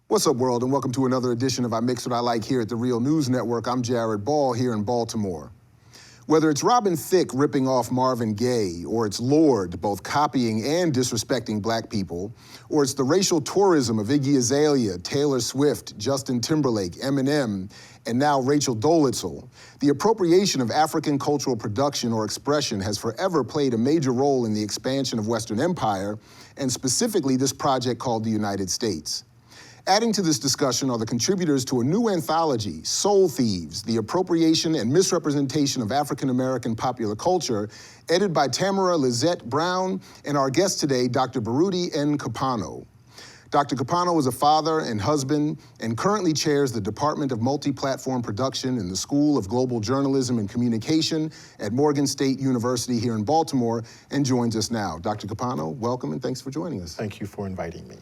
What's up, world, and welcome to another edition of I Mix What I Like here at the Real News Network. I'm Jared Ball here in Baltimore. Whether it's Robin Thicke ripping off Marvin Gaye, or it's Lorde both copying and disrespecting black people, or it's the racial tourism of Iggy Azalea, Taylor Swift, Justin Timberlake, Eminem, and now Rachel Dolezal, the appropriation of African cultural production or expression has forever played a major role in the expansion of Western empire, and specifically this project called the United States. Adding to this discussion are the contributors to a new anthology, Soul Thieves, the Appropriation and Misrepresentation of African-American Popular Culture, edited by Tamara Lizette Brown, and our guest today, Dr. Baruti N. Kopano. Dr. Kopano is a father and husband and currently chairs the Department of Multi-Platform Production in the School of Global Journalism and Communication at Morgan State University here in Baltimore, and joins us now. Dr. Kopano, welcome and thanks for joining us. Thank you for inviting me.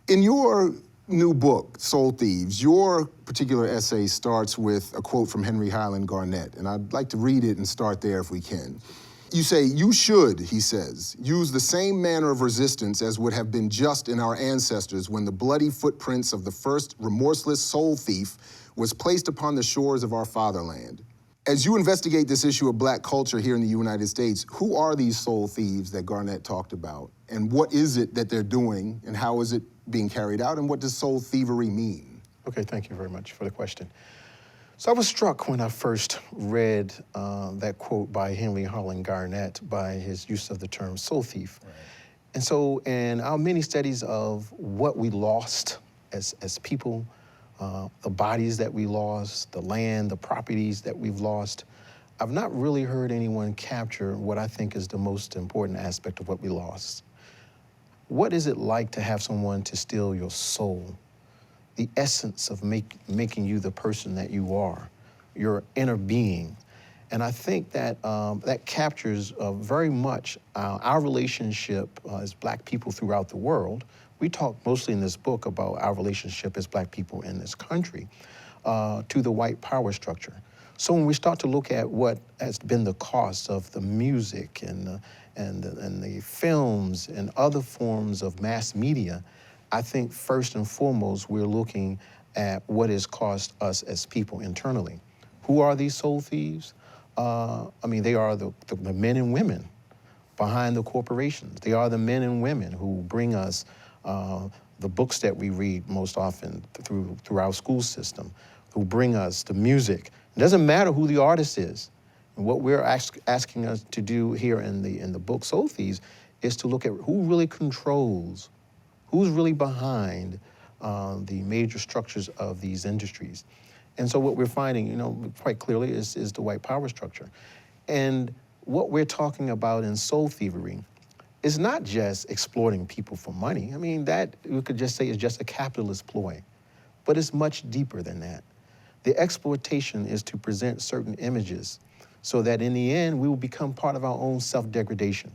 In your new book, Soul Thieves, your particular essay starts with a quote from Henry Highland Garnet, and I'd like to read it and start there if we can. You say, "You should," he says, "use the same manner of resistance as would have been just in our ancestors when the bloody footprints of the first remorseless soul thief was placed upon the shores of our fatherland." As you investigate this issue of black culture here in the United States, who are these soul thieves that Garnet talked about? And what is it that they're doing, and how is it being carried out, and what does soul thievery mean? Okay, thank you very much for the question. So I was struck when I first read that quote by Henry Highland Garnet by his use of the term soul thief. Right. And so in our many studies of what we lost as people, the bodies that we lost, the land, the properties that we've lost, I've not really heard anyone capture what I think is the most important aspect of what we lost. What is it like to have someone to steal your soul, the essence of making you the person that you are, your inner being? And I think that that captures very much our relationship as black people throughout the world. We talk mostly in this book about our relationship as black people in this country to the white power structure. So when we start to look at what has been the cost of the music and the films and other forms of mass media, I think first and foremost, we're looking at what has cost us as people internally. Who are these soul thieves? I mean, they are the men and women behind the corporations. They are the men and women who bring us the books that we read most often through our school system, who bring us the music. It doesn't matter who the artist is. And what we're asking us to do here in the book Soul Thieves is to look at who really controls, who's really behind the major structures of these industries. And so what we're finding, quite clearly is the white power structure. And what we're talking about in soul thievery is not just exploiting people for money. I mean, that we could just say is just a capitalist ploy, but it's much deeper than that. The exploitation is to present certain images so that in the end, we will become part of our own self-degradation.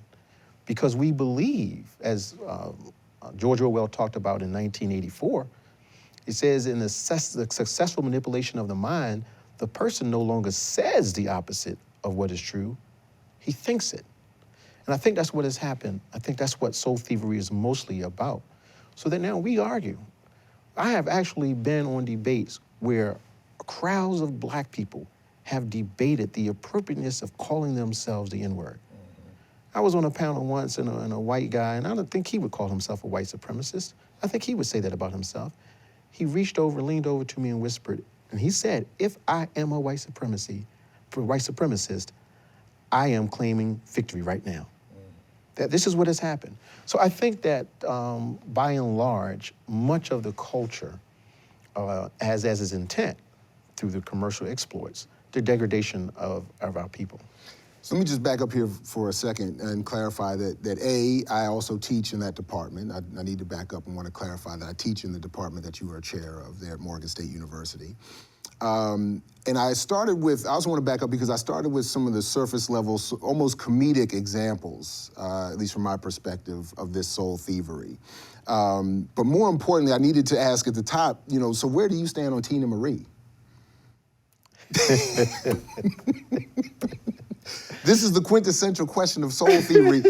Because we believe, as George Orwell talked about in 1984, he says in the successful manipulation of the mind, the person no longer says the opposite of what is true, he thinks it. And I think that's what has happened. I think that's what soul thievery is mostly about. So that now we argue. I have actually been on debates where crowds of black people have debated the appropriateness of calling themselves the N-word. I was on a panel once and a white guy, and I don't think he would call himself a white supremacist. I think he would say that about himself. He reached over, leaned over to me and whispered, and he said, "If I am a white supremacist, I am claiming victory right now." That this is what has happened. So I think that by and large, much of the culture has as its intent through the commercial exploits, the degradation of our people. So let me just back up here for a second and clarify that I also teach in that department. I need to back up and want to clarify that I teach in the department that you are a chair of there at Morgan State University. And I also want to back up because I started with some of the surface level, almost comedic examples, at least from my perspective, of this soul thievery. But more importantly, I needed to ask at the top, so where do you stand on Tina Marie? This is the quintessential question of soul theory,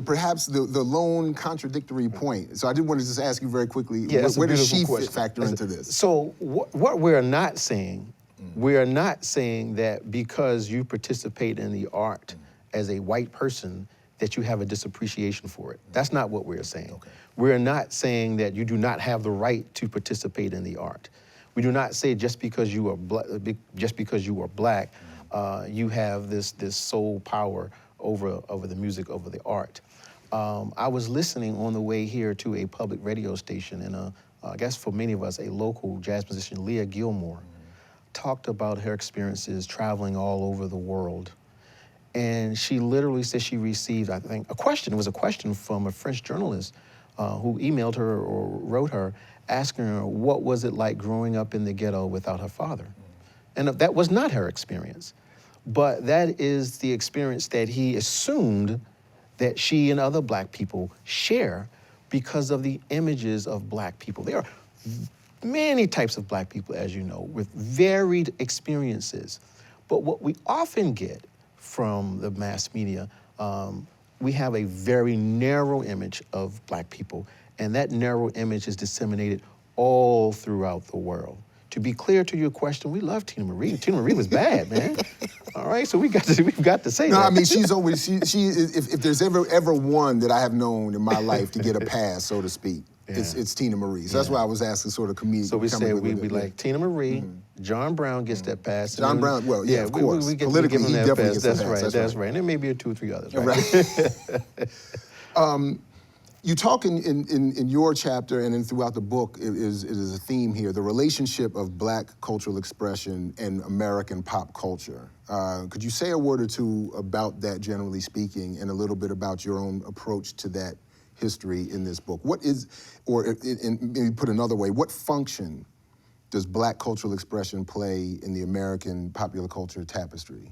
perhaps the lone contradictory point. So I did want to just ask you very quickly, Yeah, where does she question. factor into this? So what we're not saying, we are not saying that because you participate in the art as a white person that you have a disappreciation for it. That's not what we're saying. Okay. We're not saying that you do not have the right to participate in the art. We do not say just because you are black, you have this soul power over the music, over the art. I was listening on the way here to a public radio station, and I guess for many of us, a local jazz musician, Leah Gilmore, talked about her experiences traveling all over the world. And she literally said she received, I think, it was a question from a French journalist who emailed her or wrote her asking her what was it like growing up in the ghetto without her father. And that was not her experience. But that is the experience that he assumed that she and other black people share because of the images of black people. There are many types of black people, as you know, with varied experiences. But what we often get from the mass media, we have a very narrow image of black people, and that narrow image is disseminated all throughout the world. To be clear to your question, we love Tina Marie. Tina Marie was bad, man. All right, so we've got to say that. No, I mean, she's always, if there's ever one that I have known in my life to get a pass, so to speak, it's Tina Marie. So that's why I was asking sort of comedic. So we say we like Tina Marie, John Brown gets that pass. John Brown, well, yeah, of course. Politically, he definitely gets that's the pass. Right, that's right. And there may be 2 or 3 others, right? You talk in your chapter and then throughout the book, it is a theme here, the relationship of black cultural expression and American pop culture. Could you say a word or two about that, generally speaking, and a little bit about your own approach to that history in this book? What is, or maybe put another way, what function does black cultural expression play in the American popular culture tapestry?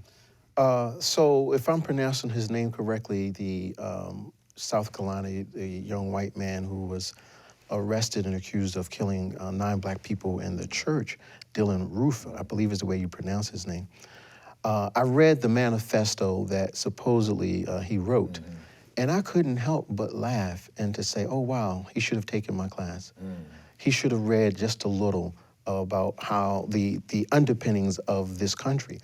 So if I'm pronouncing his name correctly, the South Carolina, the young white man who was arrested and accused of killing 9 black people in the church, Dylan Roof, I believe is the way you pronounce his name. I read the manifesto that supposedly he wrote, and I couldn't help but laugh and to say, oh wow, he should have taken my class. He should have read just a little about how the underpinnings of this country.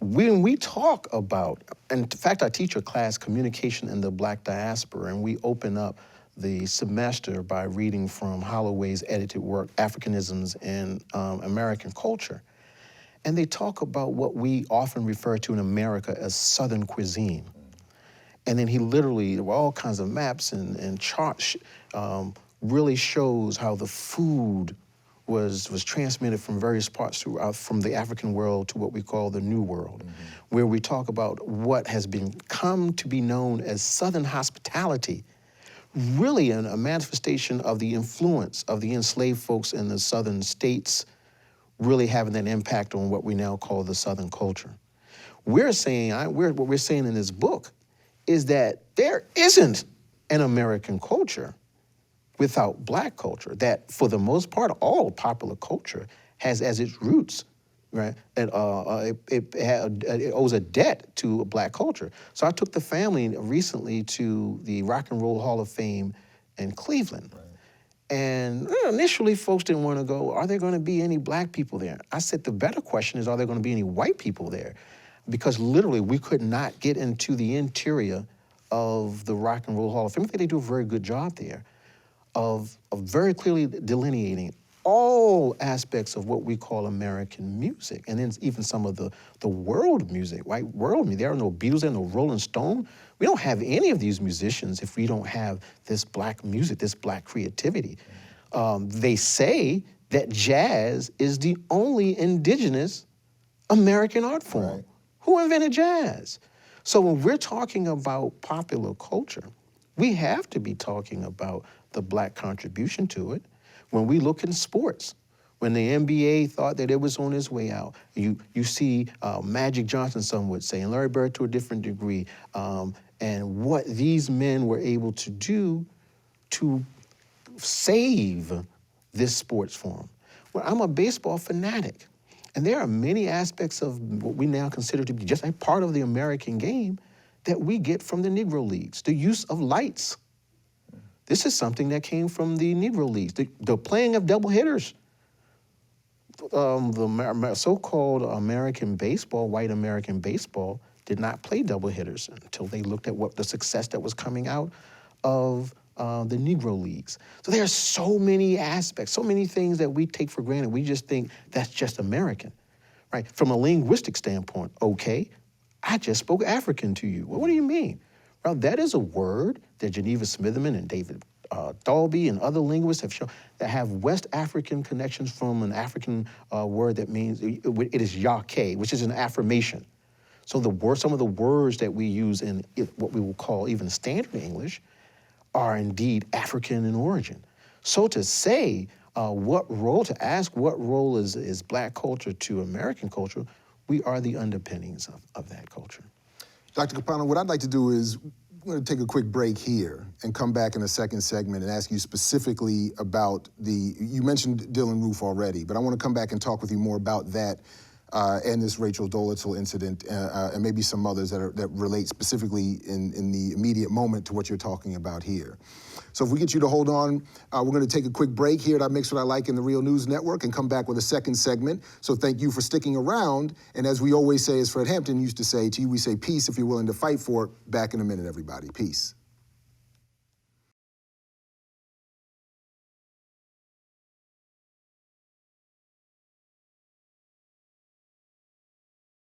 When we talk about, and in fact, I teach a class, Communication in the Black Diaspora, and we open up the semester by reading from Holloway's edited work, Africanisms in American Culture. And they talk about what we often refer to in America as Southern cuisine. And then he literally, there were all kinds of maps and charts, really shows how the food was transmitted from various parts throughout, from the African world to what we call the New World, where we talk about what has come to be known as Southern hospitality, really a manifestation of the influence of the enslaved folks in the Southern states, really having an impact on what we now call the Southern culture. We're saying, what we're saying in this book is that there isn't an American culture without black culture, that for the most part, all popular culture has as its roots, right? And it owes a debt to black culture. So I took the family recently to the Rock and Roll Hall of Fame in Cleveland. Right. And initially folks didn't want to go, are there going to be any black people there? I said, the better question is, are there going to be any white people there? Because literally we could not get into the interior of the Rock and Roll Hall of Fame. I think they do a very good job there of very clearly delineating all aspects of what we call American music, and then even some of the world music, right? World music. There are no Beatles, there are no Rolling Stone. We don't have any of these musicians if we don't have this black music, this black creativity. They say that jazz is the only indigenous American art form. Right. Who invented jazz? So when we're talking about popular culture, we have to be talking about the black contribution to it. When we look in sports, when the NBA thought that it was on its way out, you see Magic Johnson, some would say, and Larry Bird to a different degree, and what these men were able to do to save this sports form. Well, I'm a baseball fanatic. And there are many aspects of what we now consider to be just a part of the American game that we get from the Negro Leagues. The use of lights. This is something that came from the Negro Leagues. The playing of double hitters. The so-called American baseball, white American baseball, did not play double hitters until they looked at what the success that was coming out of the Negro Leagues. So there are so many aspects, so many things that we take for granted. We just think that's just American, right? From a linguistic standpoint, okay, I just spoke African to you. Well, what do you mean? Well, that is a word that Geneva Smitherman and David Dalby and other linguists have shown that have West African connections from an African word that means, it is yake, which is an affirmation. So some of the words that we use in what we will call even standard English are indeed African in origin. So to say to ask what role is Black culture to American culture, we are the underpinnings of that culture. Dr. Kopano, what I'd like to do is we're going to take a quick break here and come back in the second segment and ask you specifically about you mentioned Dylan Roof already, but I want to come back and talk with you more about that and this Rachel Dolittle incident and maybe some others that relate specifically in the immediate moment to what you're talking about here. So if we get you to hold on, we're going to take a quick break here at I Mix What I Like in the Real News Network and come back with a second segment. So thank you for sticking around. And as we always say, as Fred Hampton used to say to you, we say peace if you're willing to fight for it. Back in a minute, everybody. Peace.